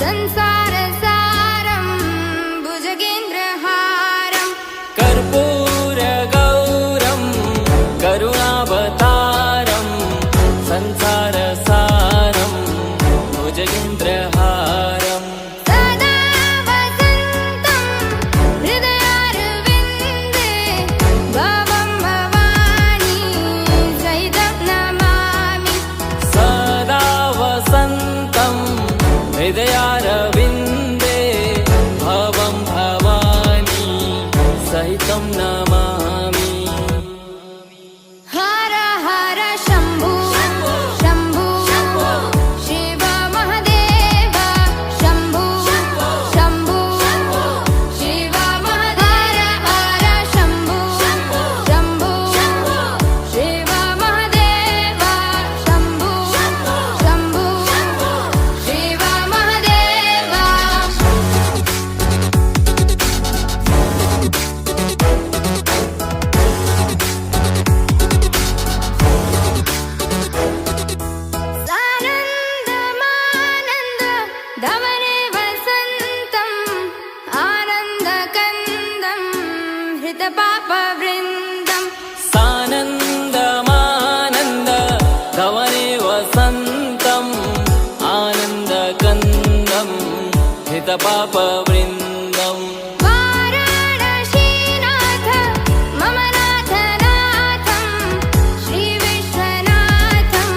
संसारसारं भुजगेन्द्रहारं कर्पूरगौरं करुणावतारं संसारसारं भुजगेन्द्रहारं सदा वसन्तं हृदयारविन्दे भवं भवानी सहितं नमामि सदा वसन्तं हृदयारविन्दे भवं भवानी सहितं नमामि हर हर शम्भो शम्भो शिव महदेव शम्भो शम्भो शिव महदेव हर शम्भो शम्भो शिव महदेव शम्भो शम्भो शिव महदेव सानन्दमानन्द धवने वसन्तम् आनन्दकन्दं हृतपापवृन्दम् सानन्दमानन्द धवने वसन्तम् आनन्दकन्दं हितपापवृन्दम् वाराणसीनाथ मम नाथनाथं श्रीविश्वनाथं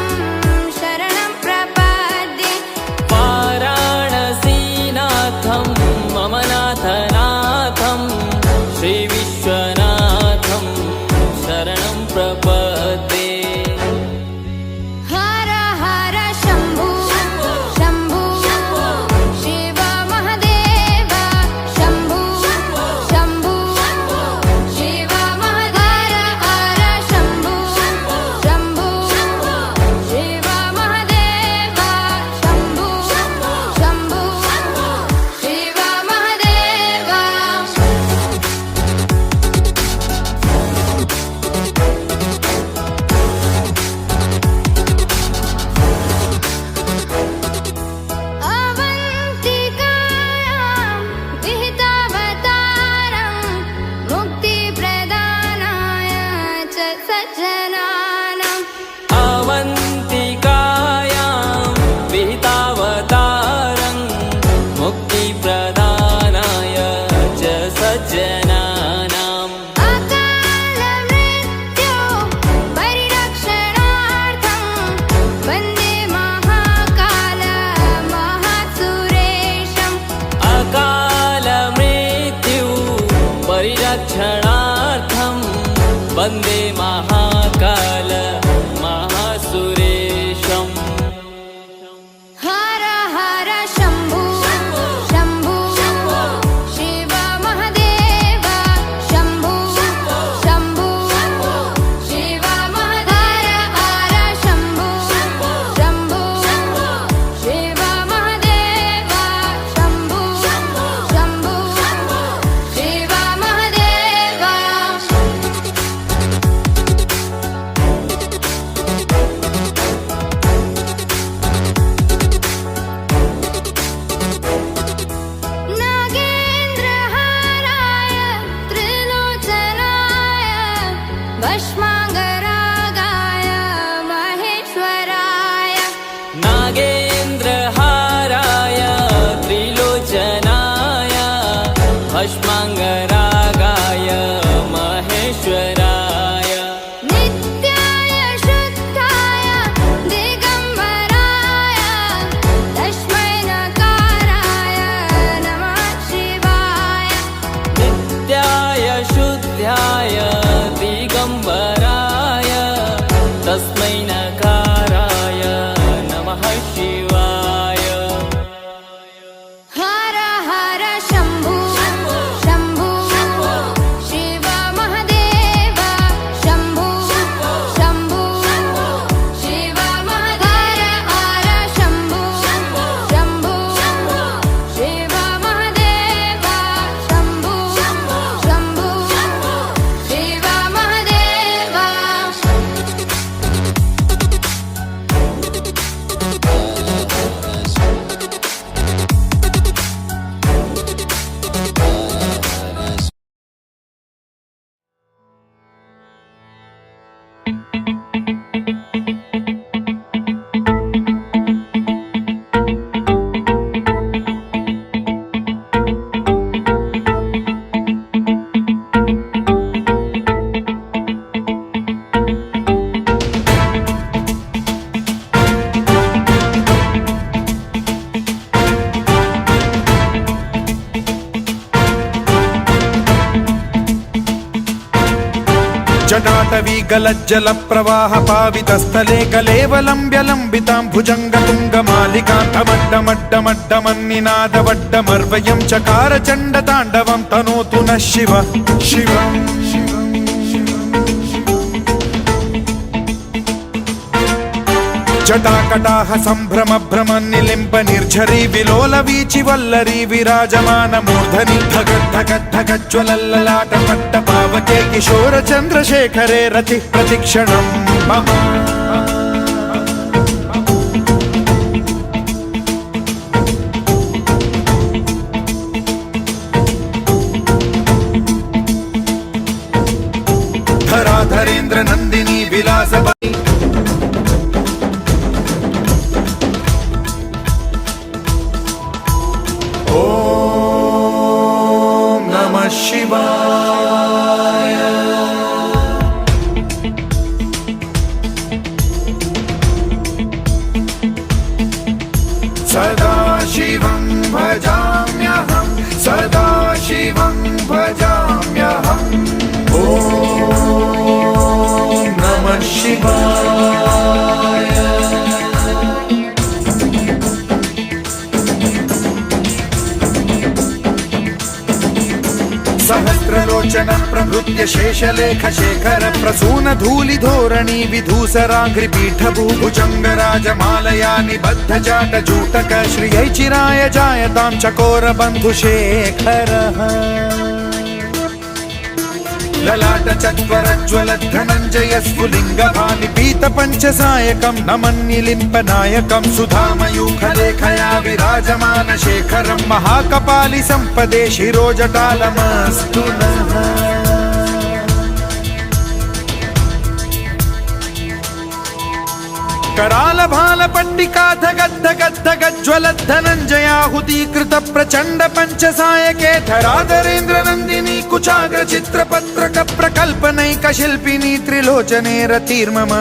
शरणं प्रपद्ये वाराणसीनाथं मम नाथनाथं श्रीविश्वनाथं शरणं प्रपद्ये हर हर शम्भो शम्भो शिव महदेव गलज्जल प्रवाह पावितस्थले कलेवलम्ब्य लम्बितां भुजङ्गतुङ्गमालिकां धमड्डमड्डमड्डमन्निनादवड्डमर्वयं चकार चण्डताण्डवं तनोतु नः शिव शिवम् जटाकटाह सम्भ्रम भ्रम निलिम्ब निर्झरी विलोल वीचि वल्लरी विराजमान मूर्धनि धगद्धगद्धगज्ज्वलल्ललाट पट्ट पावके किशोर चन्द्रशेखरे रति प्रतिक्षणं मम धराधरेन्द्र नन्दिनी विलास शिवाय सदा शिवं भजाम्यहं सदा शिवं भजाम्यहम् ॐ नमः शिवाय सहस्रलोचन प्रभृत्य शेषलेख शेखर प्रसून धूलि धोरणी विधूसराघ्रि पीठभूभुजंग राजमालया निबद्ध जाट जूटक श्रियै चिराय जायतां चकोर बंधु शेखर ललाट चत्वरज्वल धनञ्जय स्फुलिंग भानि पीत पंचसायकं नमन्निलिम्प नायकं सुधामयूखलेखया विराजमान शेखरं महाकपालि संपदे शिरोजटालमस्तु नः कराल भाल पट्टिका धगद्धगद्धगज्ज्वल धनञ्जयाहुतीकृत प्रचण्ड पंचसायके धराधरेन्द्र नन्दिनी कुचाग्र चित्रपत्रक प्रकल्पनैक शिल्पिनी त्रिलोचने रतिर्मम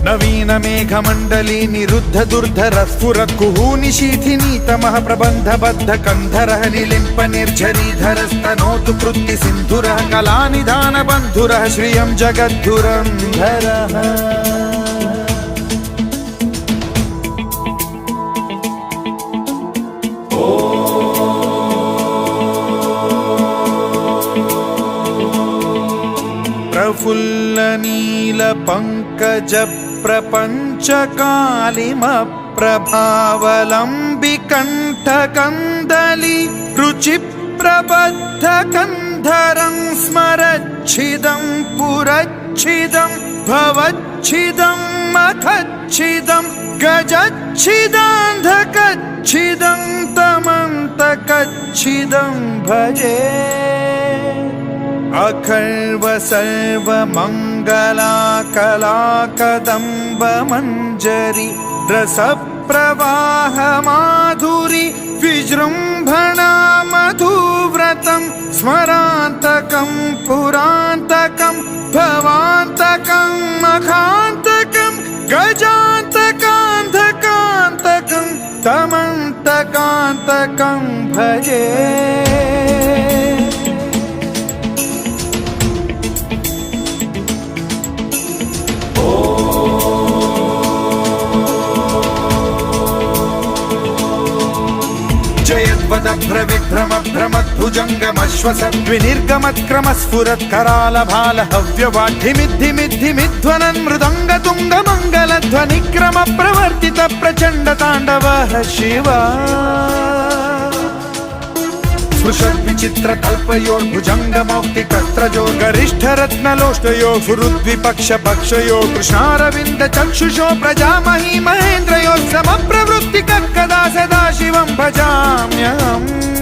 नवीन मेघमण्डली निरुद्ध दुर्धर स्फुरत् कुहूनि शीथिनी तमः प्रबन्ध बद्ध कन्धरः निलिम्प निर्झरीधरस्तनोतु कृत्ति सिन्धुरः कलानिधान बन्धुरः श्रियं जगद्धुरन्धरः प्रफुल्ल नील पंकज प्रपंच कालिम प्रभावलंबि कंठ कंदली रुचि प्रबद्ध कंधरं स्मरच्छिदं पुरच्छिदं भवच्छिदं मखच्छिदं गजच्छिदान्धकच्छिदं तमन्तकच्छिदं भजे अखर्व सर्व मंगला कला कदम्ब मंजरी रस प्रवाह माधुरी विजृंभणा मधुव्रतं स्मरान्तकं पुरान्तकं भवान्तकं मखान्तकं गजान्तकान्धकान्तकं तमन्तकान्तकं भजे भ्रविभ्रम भ्रमद्भुजङ्गमश्वसद्विनिर्गमत्क्रम स्फुरत् कराल भाल हव्यवाढ्यमिद्धिमिद्धिमिध्वनन् मृदङ्ग तुङ्ग मङ्गलध्वनिक्रम प्रवर्तित प्रचण्ड ताण्डवः शिवा स्पृशद्विचित्र तल्पयोर्भुजङ्ग मौक्तिकस्त्रजो गरिष्ठ रत्नलोष्टयो सुहृद्विपक्ष पक्षयो कृष्णारविन्द चक्षुषो प्रजामही महेन्द्रयो समप्रवृत्तिकः कदा सदा शिवं भजाम्यहम्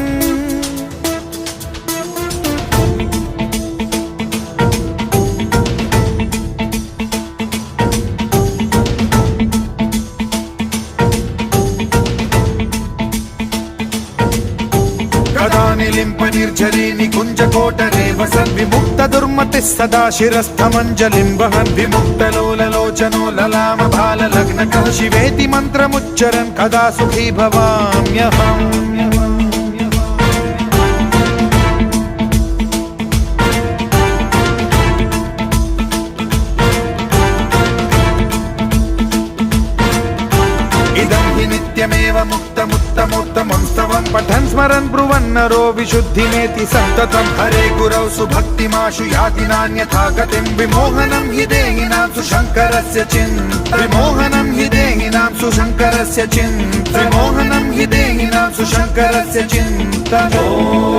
निलिम्प निर्झरी निकुञ्ज कोटरे वसन् विमुक्त दुर्मतिः सदा शिरस्थमञ्जलिं वहन् विमुक्त लोललोचनो ललाम भाल लग्नकः शिवेति मन्त्रमुच्चरन् कदा सुखी भवाम्यहम् केवलमुक्तमुत्तमोत्तमं स्तवं पठन् स्मरन् ब्रुवन्नरो विशुद्धिमेति सन्ततं हरे गुरौ सुभक्तिमाशु याति नान्यथा गतिं विमोहनं हि देहिनां सुशङ्करस्य विमोहनं हि देहिनां सुशङ्करस्य विमोहनं हि देहिनां सुशङ्करस्य चिन्तनम्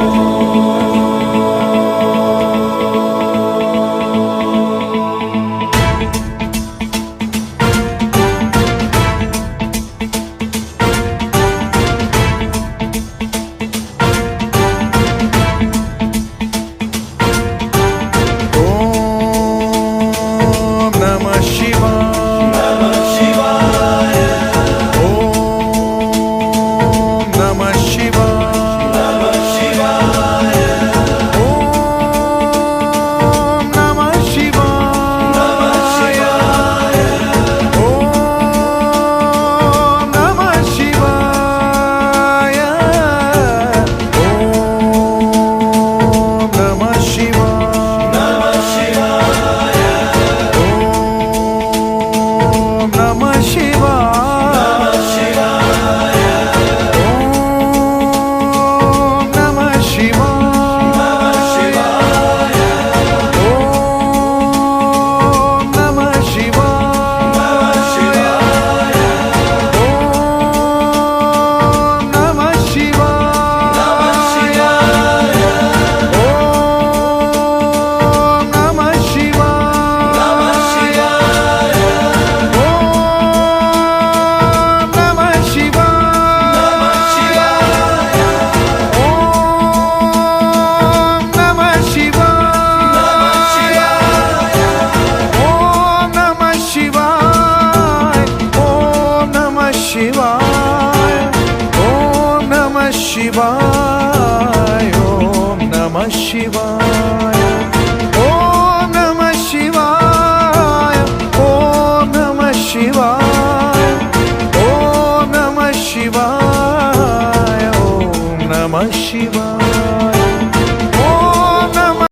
शिवाय, ॐ नमः शिवाय।